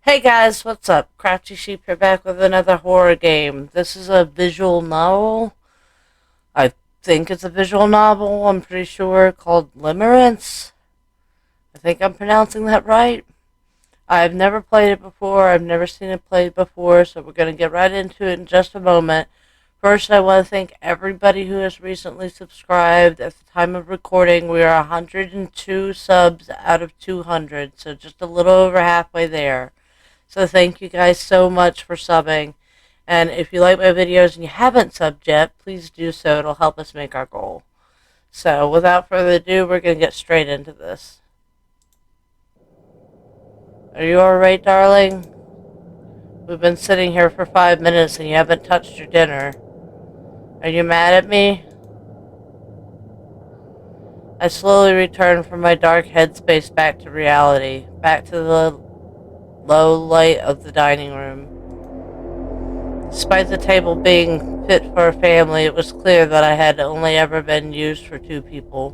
Hey guys, what's up? Crafty Sheep here back with another horror game. This is a visual novel. I think it's a visual novel, I'm pretty sure, called Limerence. I think I'm pronouncing that right. I've never played it before, I've never seen it played before, so we're going to get right into it in just a moment. First, I want to thank everybody who has recently subscribed. At the time of recording, we are 102 subs out of 200, so just a little over halfway there. So thank you guys so much for subbing. And if you like my videos and you haven't subbed yet, please do so. It'll help us make our goal. So without further ado, we're going to get straight into this. Are you alright, darling? We've been sitting here for 5 minutes and you haven't touched your dinner. Are you mad at me? I slowly return from my dark headspace back to reality, back to the low light of the dining room. Despite the table being fit for a family, it was clear that I had only ever been used for two people.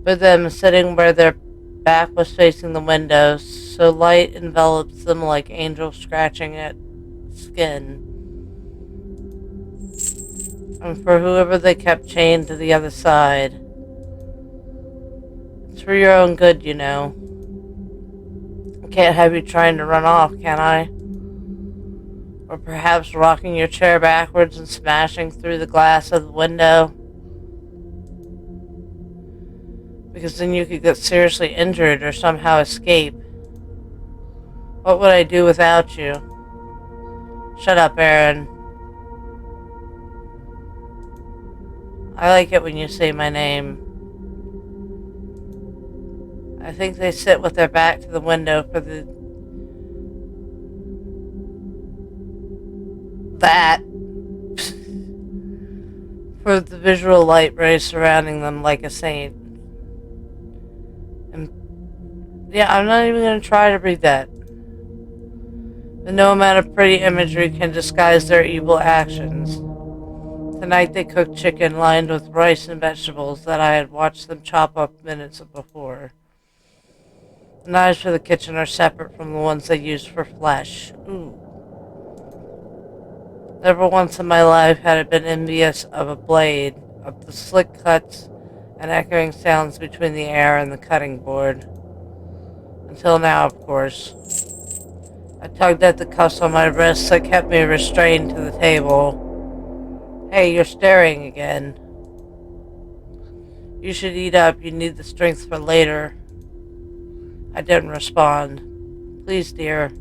With them sitting where their back was facing the window, so light envelops them like angels scratching at skin. And for whoever they kept chained to the other side. It's for your own good, you know. I can't have you trying to run off, can I? Or perhaps rocking your chair backwards and smashing through the glass of the window. Because then you could get seriously injured or somehow escape. What would I do without you? Shut up, Aaron. I like it when you say my name. I think they sit with their back to the window for for the visual light rays surrounding them like a saint. And yeah, I'm not even going to try to read that. But no amount of pretty imagery can disguise their evil actions. Tonight they cooked chicken lined with rice and vegetables that I had watched them chop up minutes before. The knives for the kitchen are separate from the ones they used for flesh. Ooh. Never once in my life had I been envious of a blade, of the slick cuts and echoing sounds between the air and the cutting board. Until now, of course. I tugged at the cuffs on my wrists that kept me restrained to the table. Hey, you're staring again. You should eat up. You need the strength for later. I didn't respond. Please, dear.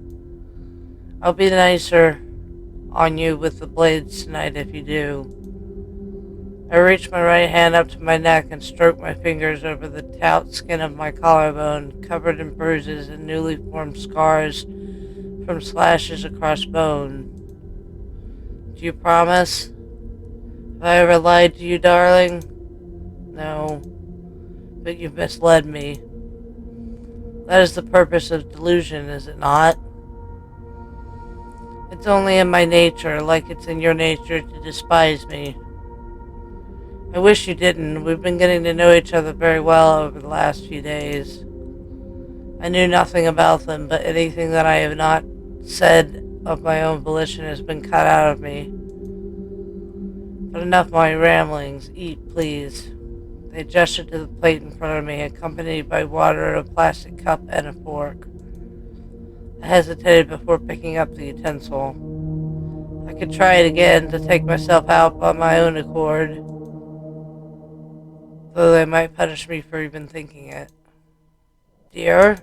I'll be nicer on you with the blades tonight if you do. I reached my right hand up to my neck and stroked my fingers over the taut skin of my collarbone, covered in bruises and newly formed scars from slashes across bone. Do you promise? Have I ever lied to you, darling? No, but you've misled me. That is the purpose of delusion, is it not? It's only in my nature, like it's in your nature, to despise me. I wish you didn't. We've been getting to know each other very well over the last few days. I knew nothing about them, but anything that I have not said of my own volition has been cut out of me. But enough of my ramblings. Eat, please. They gestured to the plate in front of me, accompanied by water in a plastic cup and a fork. I hesitated before picking up the utensil. I could try it again to take myself out by my own accord, though they might punish me for even thinking it. Dear?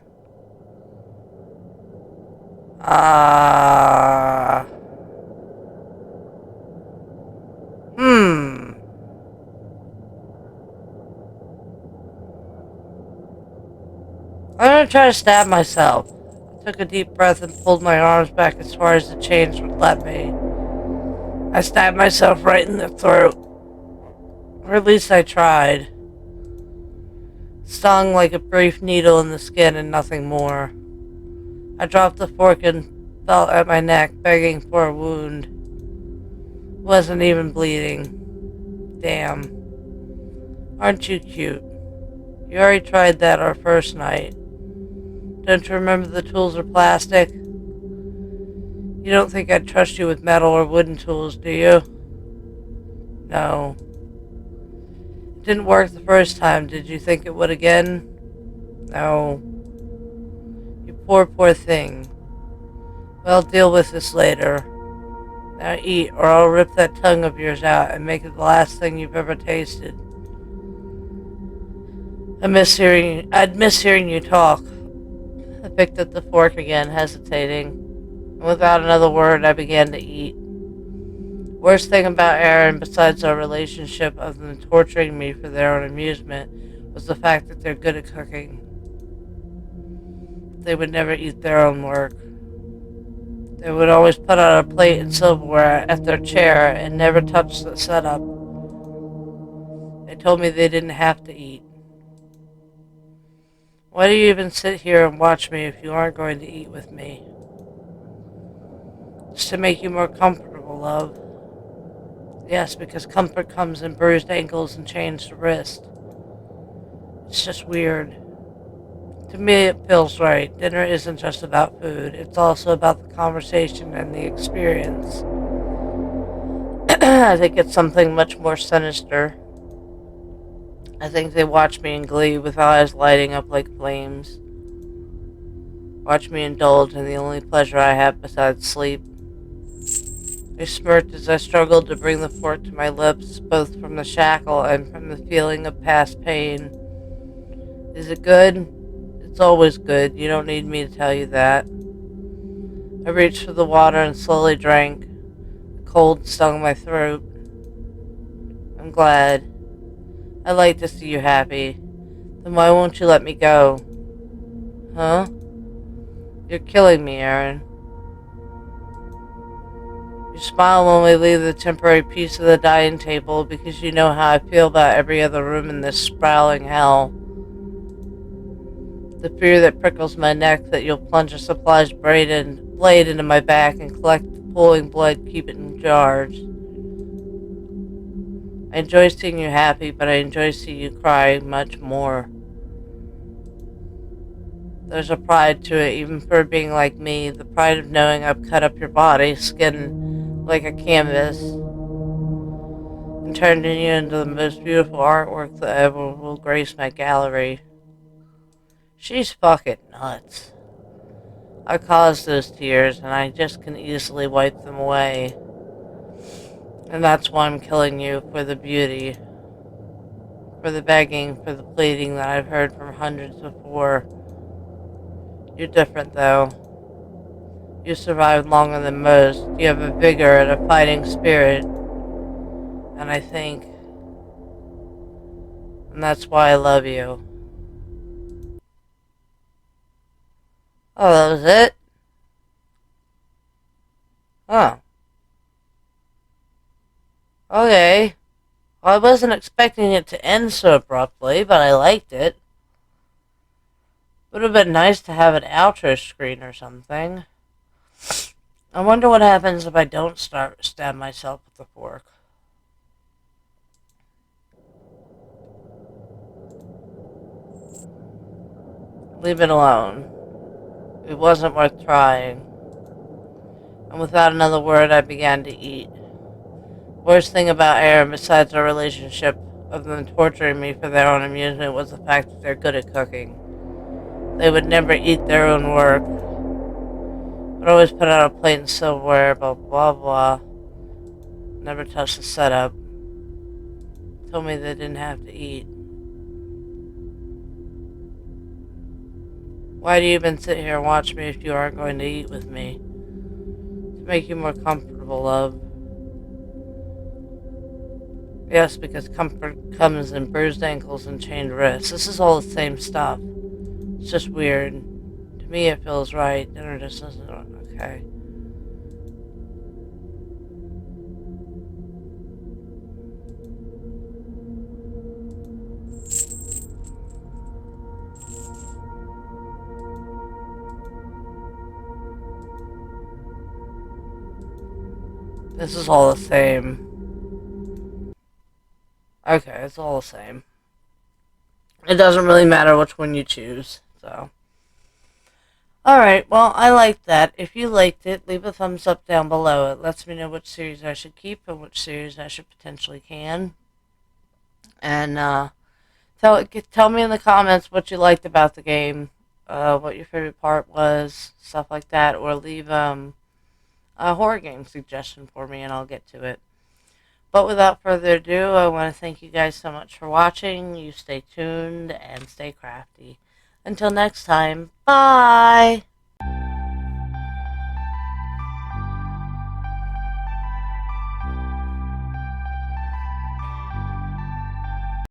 Ah. I'm gonna try to stab myself. I took a deep breath and pulled my arms back as far as the chains would let me. I stabbed myself right in the throat. Or at least I tried. It stung like a brief needle in the skin and nothing more. I dropped the fork and felt at my neck, begging for a wound. It wasn't even bleeding. Damn. Aren't you cute? You already tried that our first night. Don't you remember the tools are plastic? You don't think I'd trust you with metal or wooden tools, do you? No. It didn't work the first time. Did you think it would again? No. You poor, poor thing. Well, deal with this later. Now eat, or I'll rip that tongue of yours out and make it the last thing you've ever tasted. I'd miss hearing you talk. I picked up the fork again, hesitating. And without another word, I began to eat. Worst thing about Aaron, besides our relationship, other than torturing me for their own amusement, was the fact that they're good at cooking. They would never eat their own work. They would always put out a plate and silverware at their chair and never touch the setup. They told me they didn't have to eat. Why do you even sit here and watch me if you aren't going to eat with me? Just to make you more comfortable, love. Yes, because comfort comes in bruised ankles and changed wrist. It's just weird. To me, it feels right. Dinner isn't just about food. It's also about the conversation and the experience. I think it's something much more sinister. I think they watch me in glee with eyes lighting up like flames. Watch me indulge in the only pleasure I have besides sleep. They smirked as I struggled to bring the fork to my lips, both from the shackle and from the feeling of past pain. Is it good? It's always good. You don't need me to tell you that. I reached for the water and slowly drank. The cold stung my throat. I'm glad. I like to see you happy. Then why won't you let me go? Huh? You're killing me, Aaron. You smile when we leave the temporary piece of the dining table because you know how I feel about every other room in this sprawling hell. The fear that prickles my neck that you'll plunge a supplies blade into my back and collect the pooling blood, keep it in jars. I enjoy seeing you happy, but I enjoy seeing you cry much more. There's a pride to it, even for being like me, the pride of knowing I've cut up your body, skin like a canvas, and turned you into the most beautiful artwork that ever will grace my gallery. She's fucking nuts. I caused those tears, and I just can easily wipe them away. And that's why I'm killing you, for the beauty, for the begging, for the pleading that I've heard from hundreds before. You're different, though. You survived longer than most. You have a vigor and a fighting spirit. And that's why I love you. Oh, that was it? Oh. Okay. Well, I wasn't expecting it to end so abruptly, but I liked it. Would have been nice to have an outro screen or something. I wonder what happens if I don't stab myself with the fork. Leave it alone. It wasn't worth trying. And without another word, I began to eat. Worst thing about Aaron, besides our relationship, other than torturing me for their own amusement, was the fact that they're good at cooking. They would never eat their own work. Would always put out a plate and silverware, blah blah blah. Never touched the setup. Told me they didn't have to eat. Why do you even sit here and watch me if you aren't going to eat with me? To make you more comfortable, love. Yes, because comfort comes in bruised ankles and chained wrists. This is all the same stuff. It's just weird. To me it feels right. Dinner just isn't okay. This is all the same. Okay, it's all the same. It doesn't really matter which one you choose, so. Alright, well, I liked that. If you liked it, leave a thumbs up down below. It lets me know which series I should keep and which series I should potentially can. And tell me in the comments what you liked about the game, what your favorite part was, stuff like that, or leave a horror game suggestion for me and I'll get to it. But without further ado, I want to thank you guys so much for watching. You stay tuned and stay crafty. Until next time, bye!